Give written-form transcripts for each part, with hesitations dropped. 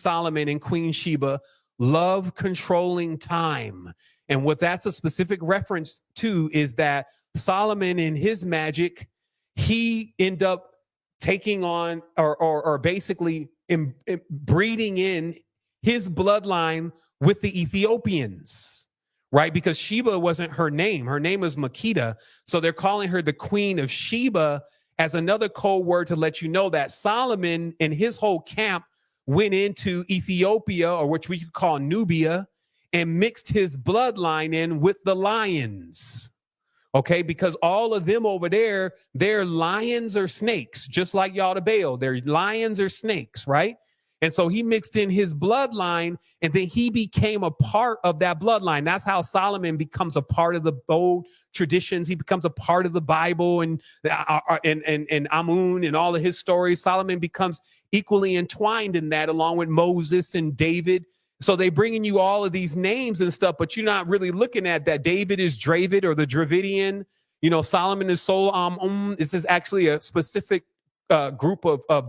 Solomon and Queen Sheba love controlling time. And what that's a specific reference to is that Solomon in his magic, he ended up taking on or basically breeding in his bloodline with the Ethiopians, right? Because Sheba wasn't her name. Her name was Makeda. So they're calling her the Queen of Sheba as another code word to let you know that Solomon and his whole camp went into Ethiopia, or which we could call Nubia, and mixed his bloodline in with the lions. Okay, because all of them over there, they're lions or snakes, just like Yalda Baal. They're lions or snakes, right? And so he mixed in his bloodline, and then he became a part of that bloodline. That's how Solomon becomes a part of the old traditions. He becomes a part of the Bible and Amun and all of his stories. Solomon becomes equally entwined in that, along with Moses and David. So they bringing you all of these names and stuff, but you're not really looking at that. David is Dravid or the Dravidian. You know, Solomon is Sol. This is actually a specific group of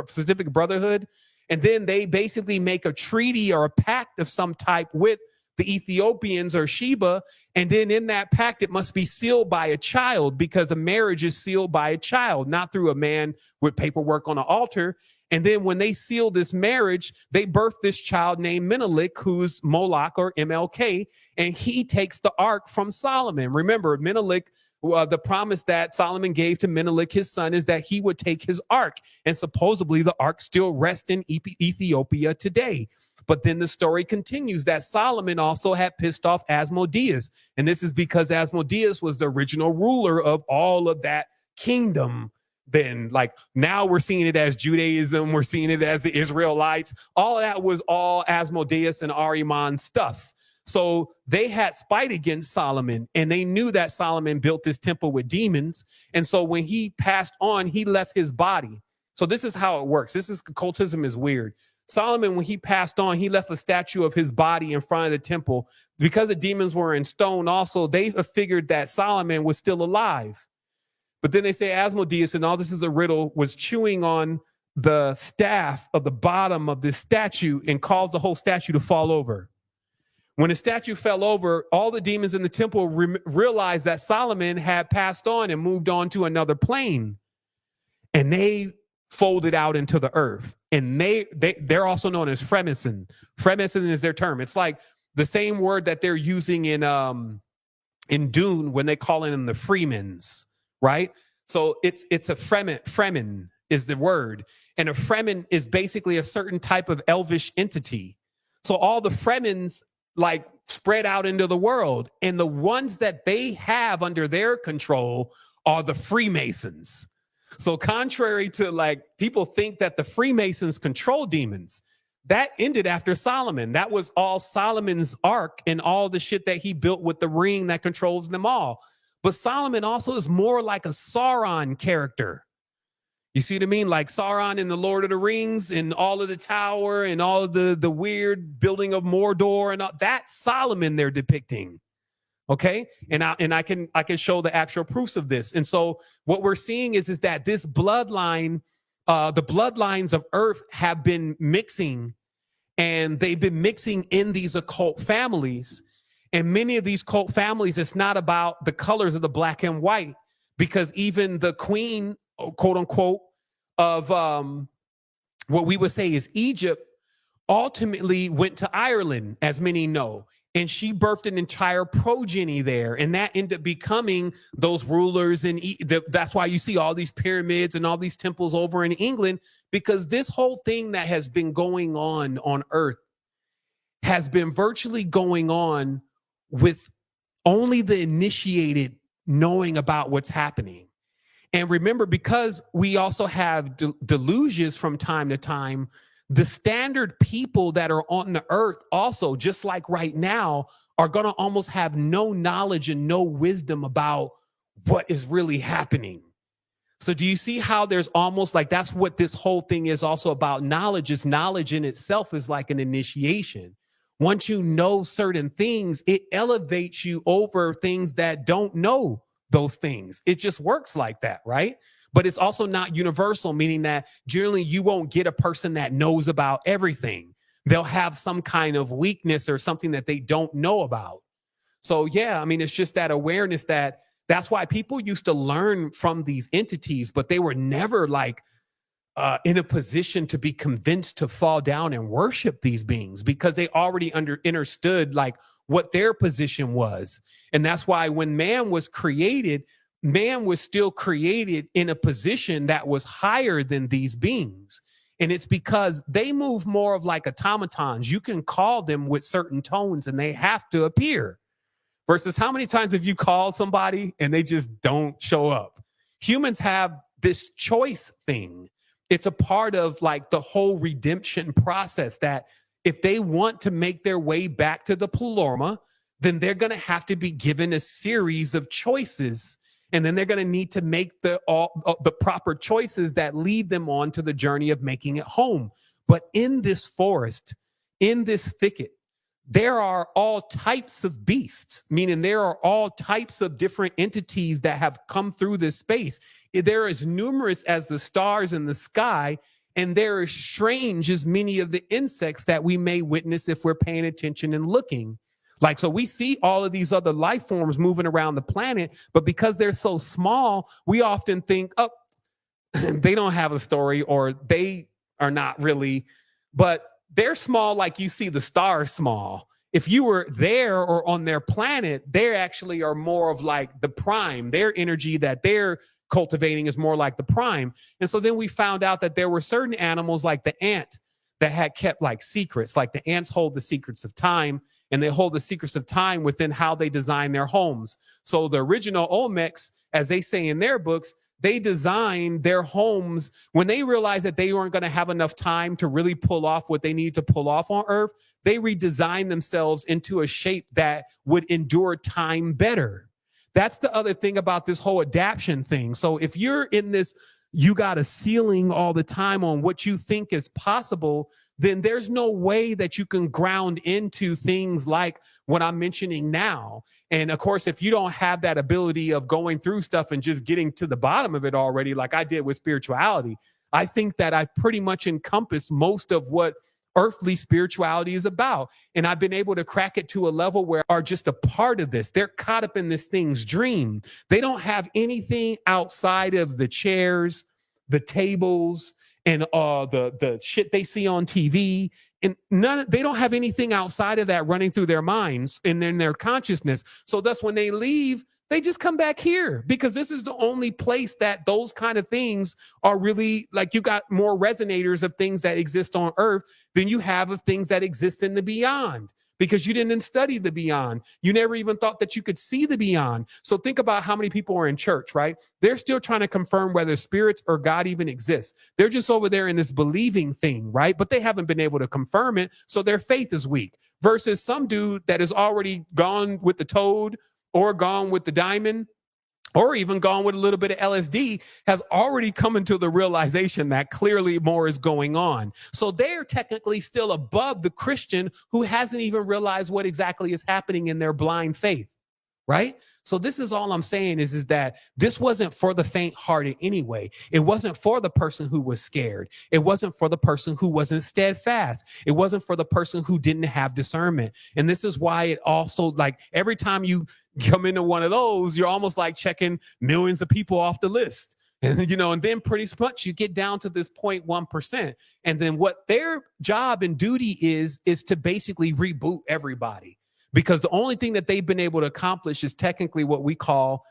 specific brotherhood. And then they basically make a treaty or a pact of some type with the Ethiopians or Sheba. And then in that pact, it must be sealed by a child, because a marriage is sealed by a child, not through a man with paperwork on an altar. And then when they seal this marriage, they birth this child named Menelik, who's Moloch or MLK, and he takes the ark from Solomon. Remember, Menelik, the promise that Solomon gave to Menelik, his son, is that he would take his ark. And supposedly the ark still rests in Ethiopia today. But then the story continues that Solomon also had pissed off Asmodeus. And this is because Asmodeus was the original ruler of all of that kingdom. Then, like, now we're seeing it as Judaism, we're seeing it as the Israelites. All of that was all Asmodeus and Ahriman stuff. So they had spite against Solomon, and they knew that Solomon built this temple with demons. And so when he passed on, he left his body. So this is how it works. Cultism is weird. Solomon, when he passed on, he left a statue of his body in front of the temple. Because the demons were in stone also, they figured that Solomon was still alive. But then they say Asmodeus, and all this is a riddle, was chewing on the staff of the bottom of this statue and caused the whole statue to fall over. When the statue fell over, all the demons in the temple realized that Solomon had passed on and moved on to another plane. And they folded out into the earth. And they're also known as Freemason. Freemason is their term. It's like the same word that they're using in Dune when they call in the Freemans. Right? So it's a Fremen is the word. And a Fremen is basically a certain type of elvish entity. So all the Fremens like spread out into the world. And the ones that they have under their control are the Freemasons. So contrary to, like, people think that the Freemasons control demons, that ended after Solomon. That was all Solomon's ark and all the shit that he built with the ring that controls them all. But Solomon also is more like a Sauron character. You see what I mean? Like Sauron in the Lord of the Rings and all of the tower and all of the weird building of Mordor and all, that's Solomon they're depicting. Okay. And I can show the actual proofs of this. And so what we're seeing is that this bloodline, the bloodlines of earth have been mixing, and they've been mixing in these occult families. And many of these cult families, it's not about the colors of the black and white, because even the queen, quote unquote, of what we would say is Egypt, ultimately went to Ireland, as many know. And she birthed an entire progeny there. And that ended up becoming those rulers. And that's why you see all these pyramids and all these temples over in England, because this whole thing that has been going on earth has been virtually going on with only the initiated knowing about what's happening. And remember, because we also have delusions from time to time, the standard people that are on the earth also, just like right now, are going to almost have no knowledge and no wisdom about what is really happening. So do you see how there's almost like, that's what this whole thing is also about? Knowledge in itself is like an initiation. Once you know certain things, it elevates you over things that don't know those things. It just works like that, right? But it's also not universal, meaning that generally you won't get a person that knows about everything. they'll have some kind of weakness or something that they don't know about. So yeah, I mean, it's just that awareness that's why people used to learn from these entities, but they were never like in a position to be convinced to fall down and worship these beings, because they already understood like what their position was. And that's why when man was created, man was still created in a position that was higher than these beings. And it's because they move more of like automatons. You can call them with certain tones and they have to appear. Versus how many times have you called somebody and they just don't show up? Humans have this choice thing. It's a part of like the whole redemption process that if they want to make their way back to the Pleroma, then they're going to have to be given a series of choices. And then they're going to need to make the proper choices that lead them on to the journey of making it home. But in this forest, in this thicket, there are all types of beasts, meaning there are all types of different entities that have come through this space. They're as numerous as the stars in the sky, and they're as strange as many of the insects that we may witness if we're paying attention and looking. Like, so we see all of these other life forms moving around the planet, but because they're so small, we often think, oh, they don't have a story, or they are not really, but they're small like you see the stars small. If you were there or on their planet, they actually are more of like the prime. Their energy that they're cultivating is more like the prime. And so then we found out that there were certain animals like the ant that had kept like secrets. Like the ants hold the secrets of time, and they hold the secrets of time within how they design their homes. So the original Olmecs, as they say in their books, they designed their homes when they realized that they weren't going to have enough time to really pull off what they needed to pull off on Earth. They redesigned themselves into a shape that would endure time better. That's the other thing about this whole adaptation thing. So if you're in this, you got a ceiling all the time on what you think is possible, then there's no way that you can ground into things like what I'm mentioning now. And of course, if you don't have that ability of going through stuff and just getting to the bottom of it already, like I did with spirituality, I think that I've pretty much encompassed most of what earthly spirituality is about. And I've been able to crack it to a level where are just a part of this. They're caught up in this thing's dream. They don't have anything outside of the chairs, the tables, and the shit they see on TV. And they don't have anything outside of that running through their minds and in their consciousness. So thus when they leave, they just come back here, because this is the only place that those kind of things are really, like, you got more resonators of things that exist on Earth than you have of things that exist in the beyond, because you didn't study the beyond. You never even thought that you could see the beyond. So think about how many people are in church, right? They're still trying to confirm whether spirits or God even exists. They're just over there in this believing thing, right? But they haven't been able to confirm it, so their faith is weak. Versus some dude that has already gone with the toad, or gone with the diamond, or even gone with a little bit of LSD, has already come into the realization that clearly more is going on. So they're technically still above the Christian who hasn't even realized what exactly is happening in their blind faith, right? So this is all I'm saying is that this wasn't for the faint-hearted anyway. It wasn't for the person who was scared. It wasn't for the person who wasn't steadfast. It wasn't for the person who didn't have discernment. And this is why it also, like, every time you come into one of those, you're almost like checking millions of people off the list. And, you know, and then pretty much you get down to this 0.1%. And then what their job and duty is to basically reboot everybody. Because the only thing that they've been able to accomplish is technically what we call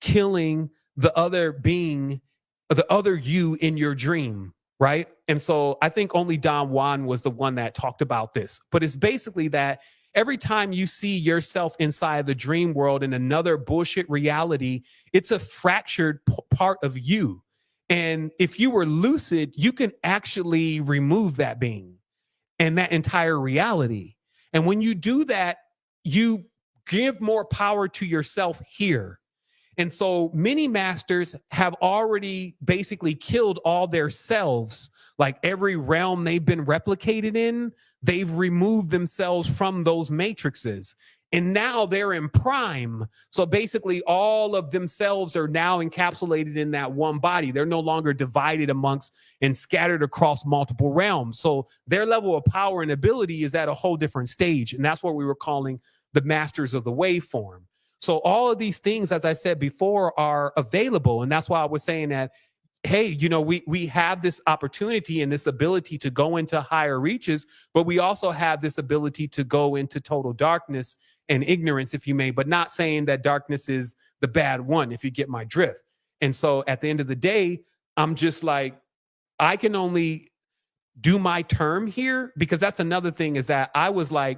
killing the other being, the other you in your dream, right? And so I think only Don Juan was the one that talked about this. But it's basically that every time you see yourself inside the dream world in another bullshit reality, it's a fractured part of you. And if you were lucid, you can actually remove that being and that entire reality. And when you do that, you give more power to yourself here. And so many masters have already basically killed all their selves. Like every realm they've been replicated in, they've removed themselves from those matrices. And now they're in prime. So basically all of themselves are now encapsulated in that one body. They're no longer divided amongst and scattered across multiple realms. So their level of power and ability is at a whole different stage. And that's what we were calling the masters of the waveform. So all of these things, as I said before, are available. And that's why I was saying that, hey, you know, we have this opportunity and this ability to go into higher reaches, but we also have this ability to go into total darkness and ignorance, if you may, but not saying that darkness is the bad one, if you get my drift. And so at the end of the day, I'm just like, I can only do my term here, because that's another thing, is that I was like,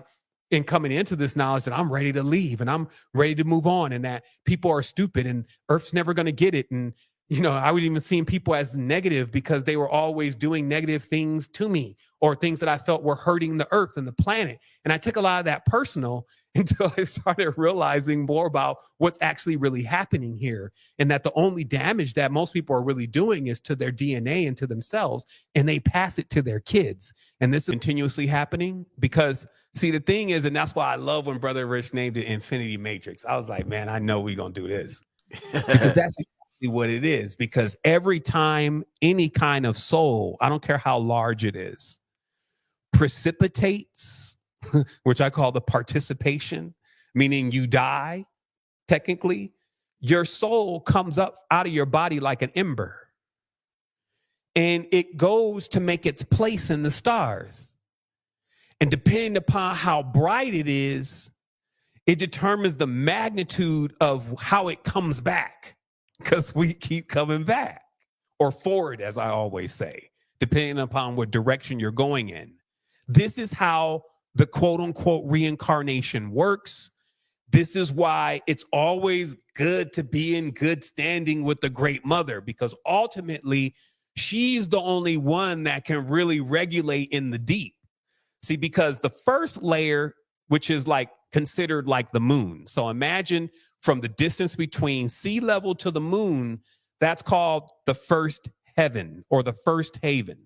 in coming into this knowledge, that I'm ready to leave and I'm ready to move on, and that people are stupid and Earth's never going to get it. And, you know, I would even see people as negative because they were always doing negative things to me, or things that I felt were hurting the Earth and the planet. And I took a lot of that personal until I started realizing more about what's actually really happening here. And that the only damage that most people are really doing is to their DNA and to themselves, and they pass it to their kids. And this is continuously happening because, see, the thing is, and that's why I love when Brother Rich named it Infinity Matrix. I was like, man, I know we're going to do this. Because that's exactly what it is. Because every time any kind of soul, I don't care how large it is, precipitates, which I call the participation, meaning you die, technically, your soul comes up out of your body like an ember. And it goes to make its place in the stars. And depending upon how bright it is, it determines the magnitude of how it comes back, because we keep coming back, or forward, as I always say, depending upon what direction you're going in. This is how the quote unquote reincarnation works. This is why it's always good to be in good standing with the Great Mother, because ultimately she's the only one that can really regulate in the deep. See, because the first layer, which is like considered like the moon. So imagine from the distance between sea level to the moon, that's called the first heaven or the first haven.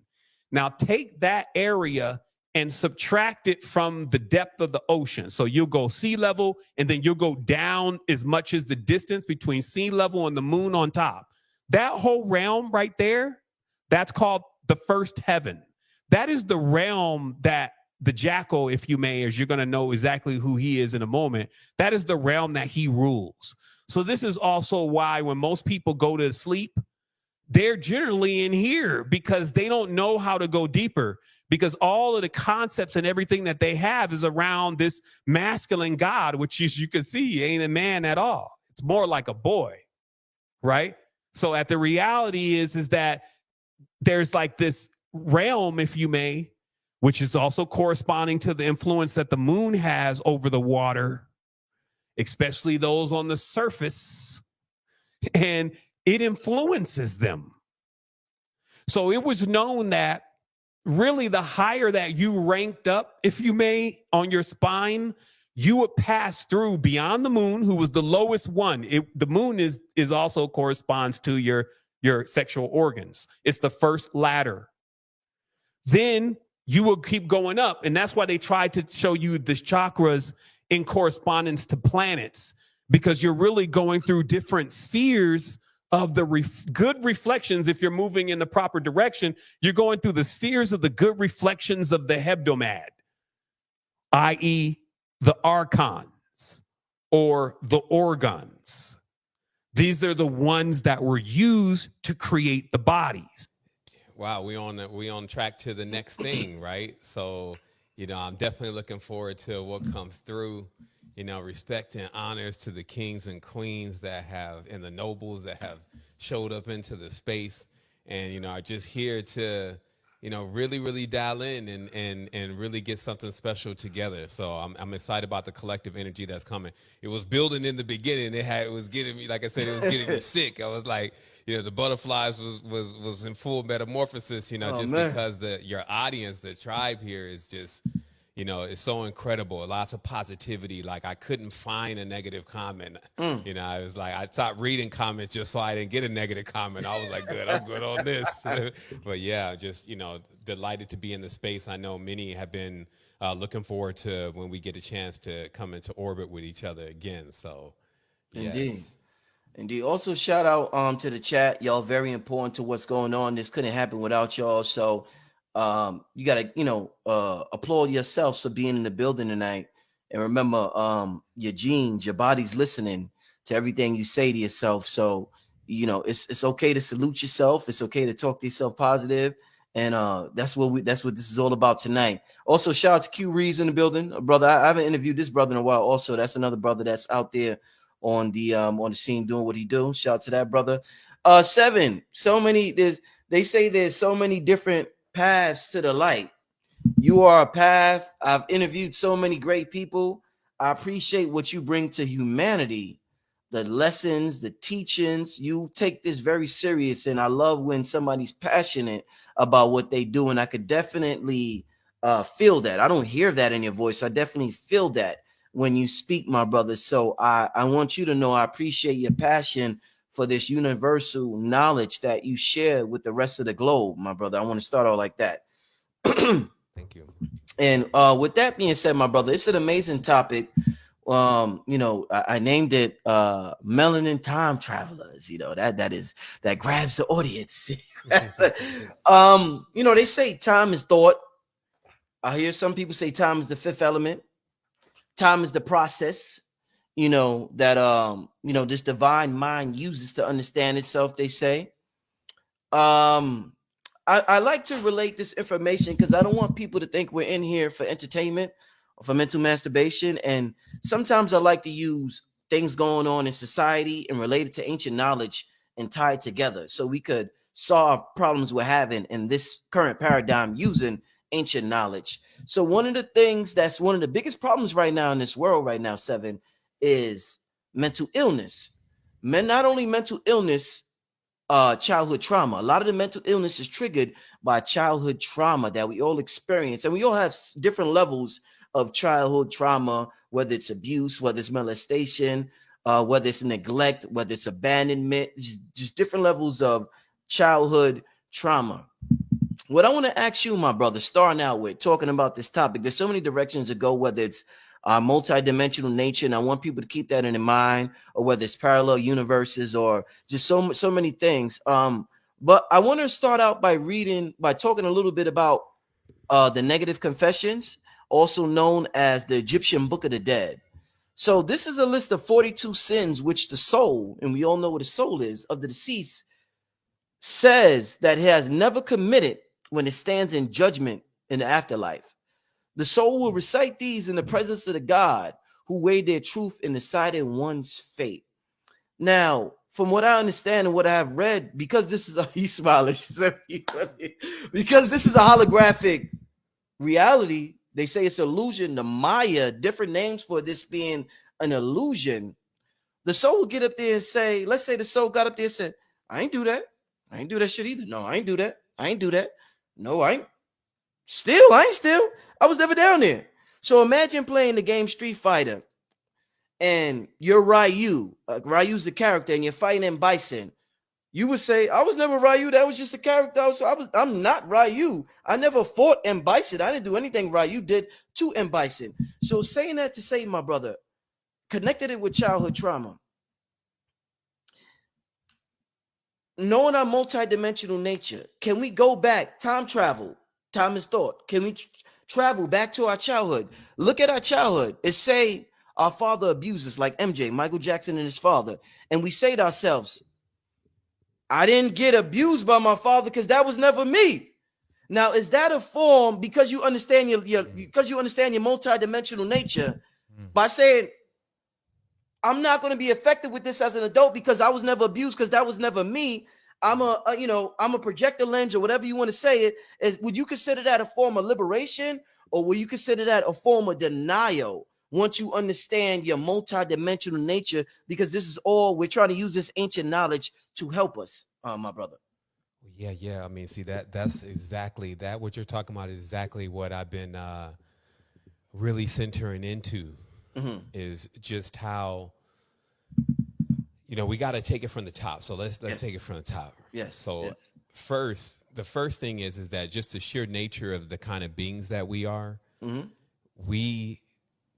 Now take that area and subtract it from the depth of the ocean. So you'll go sea level, and then you'll go down as much as the distance between sea level and the moon on top. That whole realm right there, that's called the first heaven. That is the realm that the jackal, if you may, as you're going to know exactly who he is in a moment, that is the realm that he rules. So this is also why when most people go to sleep, they're generally in here, because they don't know how to go deeper, because all of the concepts and everything that they have is around this masculine God, which, as you can see, ain't a man at all. It's more like a boy, right? So at the reality is that there's like this realm, if you may, which is also corresponding to the influence that the moon has over the water, especially those on the surface, and it influences them. So it was known that really the higher that you ranked up, if you may, on your spine, you would pass through beyond the moon, who was the lowest one. The moon is also corresponds to your sexual organs. It's the first ladder. Then you will keep going up. And that's why they tried to show you the chakras in correspondence to planets, because you're really going through different spheres of the good reflections. If you're moving in the proper direction, you're going through the spheres of the good reflections of the hebdomad, i.e. the archons or the organs. These are the ones that were used to create the bodies. Wow, we on track to the next thing, right? So, you know, I'm definitely looking forward to what comes through. You know, respect and honors to the kings and queens that have, and the nobles that have showed up into the space, and, you know, are just here to, you know, really dial in and really get something special together. So I'm excited about the collective energy that's coming. It was building in the beginning. It was getting me, like I said, it was getting me sick. I was like, you know, the butterflies was in full metamorphosis, you know, because your audience, the tribe here is just, you know, it's so incredible. Lots of positivity. Like I couldn't find a negative comment. You know, I was like, I stopped reading comments just so I didn't get a negative comment. I was like, good, I'm good on this. But yeah, just, you know, delighted to be in the space. I know many have been looking forward to when we get a chance to come into orbit with each other again. So Indeed. yes. Indeed. Also, shout out to the chat. Y'all very important to what's going on. This couldn't happen without y'all. So you gotta, applaud yourself for being in the building tonight. And remember, your genes, your body's listening to everything you say to yourself. So, it's okay to salute yourself. It's okay to talk to yourself positive. And that's what this is all about tonight. Also, shout out to Q Reeves in the building, brother. I haven't interviewed this brother in a while. Also, that's another brother that's out there on the scene doing what he do. Shout out to that brother. Seven. They say there's so many different paths to the light. You are a path. I've interviewed so many great people. I appreciate what you bring to humanity, the lessons, the teachings. You take this very serious, and I love when somebody's passionate about what they do. And I could definitely feel that. I don't hear that in your voice. I definitely feel that when you speak, my brother. So I want you to know I appreciate your passion for this universal knowledge that you share with the rest of the globe, my brother. I want to start out like that. Thank you. And with that being said, my brother, it's an amazing topic. I named it Melanin Time Travelers. That grabs the audience. They say time is thought. I hear some people say time is the fifth element. Time is the process, this divine mind uses to understand itself, they say. I like to relate this information because I don't want people to think we're in here for entertainment or for mental masturbation. And sometimes I like to use things going on in society and relate it to ancient knowledge and tie it together so we could solve problems we're having in this current paradigm using ancient knowledge. So one of the things that's one of the biggest problems right now in this world right now, Seven, is mental illness. Not only mental illness, childhood trauma. A lot of the mental illness is triggered by childhood trauma that we all experience. And we all have different levels of childhood trauma, whether it's abuse, whether it's molestation, whether it's neglect, whether it's abandonment, just different levels of childhood trauma. What I want to ask you, my brother, starting out with talking about this topic, there's so many directions to go, whether it's multi-dimensional nature, and I want people to keep that in mind, or whether it's parallel universes or just so many things. But I want to start out by talking a little bit about the negative confessions, also known as the Egyptian Book of the Dead. So this is a list of 42 sins which the soul, and we all know what the soul is, of the deceased says that he has never committed when it stands in judgment in the afterlife. The soul will recite these in the presence of the God who weighed their truth and decided one's fate. Now, from what I understand and what I have read, because this is he's smiling, because this is a holographic reality, they say it's illusion, the Maya, different names for this being an illusion. The soul will get up there and say, let's say the soul got up there and said, I ain't do that. I ain't do that shit either. No, I ain't do that. I ain't do that. No, I ain't still. I was never down there. So imagine playing the game Street Fighter and you're Ryu. Ryu's the character and you're fighting in Bison. You would say, I was never Ryu. That was just a character. I'm not Ryu. I never fought M. Bison. I didn't do anything Ryu did to M. Bison. So saying that to say, my brother, connected it with childhood trauma. Knowing our multidimensional nature, can we go back? Time travel. Time is thought. Can we travel back to our childhood? Look at our childhood. It's say our father abuses, like MJ, Michael Jackson and his father. And we say to ourselves, I didn't get abused by my father because that was never me. Now, is that a form because you understand your multidimensional nature by saying, I'm not going to be affected with this as an adult because I was never abused because that was never me. I'm a projector lens or whatever you want to say it. Would you consider that a form of liberation or will you consider that a form of denial once you understand your multidimensional nature? Because this is all we're trying to use this ancient knowledge to help us, my brother. Yeah. I mean, see that's exactly that. What you're talking about is exactly what I've been really centering into is just how, you know, we got to take it from the top. So let's take it from the top. Yes. So the first thing is that just the sheer nature of the kind of beings that we are, we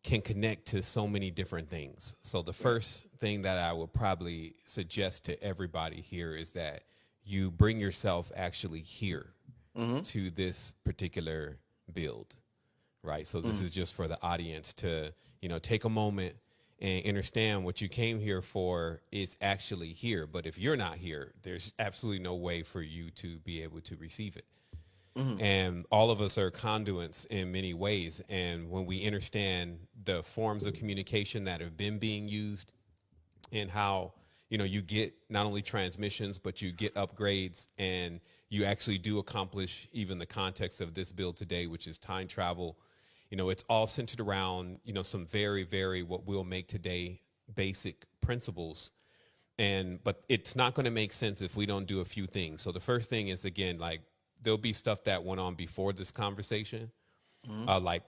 can connect to so many different things. So the first thing that I would probably suggest to everybody here is that you bring yourself actually here to this particular build, right? So this is just for the audience to, you know, take a moment and understand what you came here for is actually here. But if you're not here, there's absolutely no way for you to be able to receive it. And all of us are conduits in many ways. And when we understand the forms of communication that have been being used and how, you know, you get not only transmissions, but you get upgrades, and you actually do accomplish even the context of this build today, which is time travel. You know, it's all centered around, you know, some very, very what we'll make today basic principles. But it's not going to make sense if we don't do a few things. So the first thing is, again, like, there'll be stuff that went on before this conversation. Like,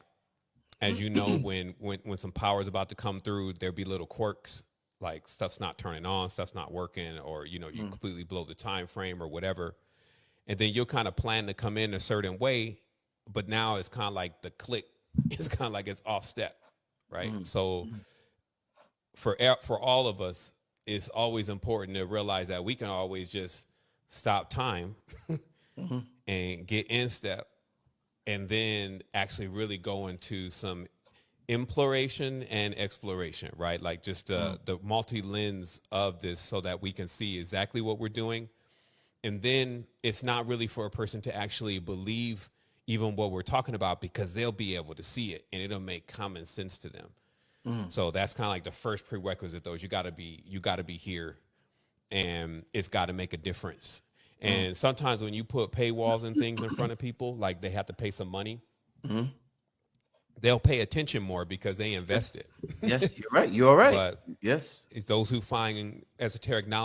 as you know, when some power is about to come through, there'll be little quirks, like stuff's not turning on, stuff's not working, or, you know, you completely blow the time frame or whatever. And then you'll kind of plan to come in a certain way, but now it's kind of like the click, it's kind of like it's off step, right? So for all of us, it's always important to realize that we can always just stop time and get in step, and then actually really go into some imploration and exploration, right? Like just the multi-lens of this, so that we can see exactly what we're doing. And then it's not really for a person to actually believe even what we're talking about, because they'll be able to see it and it'll make common sense to them. So that's kind of like the first prerequisite, though. You got to be here, and it's got to make a difference. And sometimes when you put paywalls and things in front of people, like they have to pay some money, they'll pay attention more because they invested. Yes, you're right. You're right. But yes, it's those who find esoteric knowledge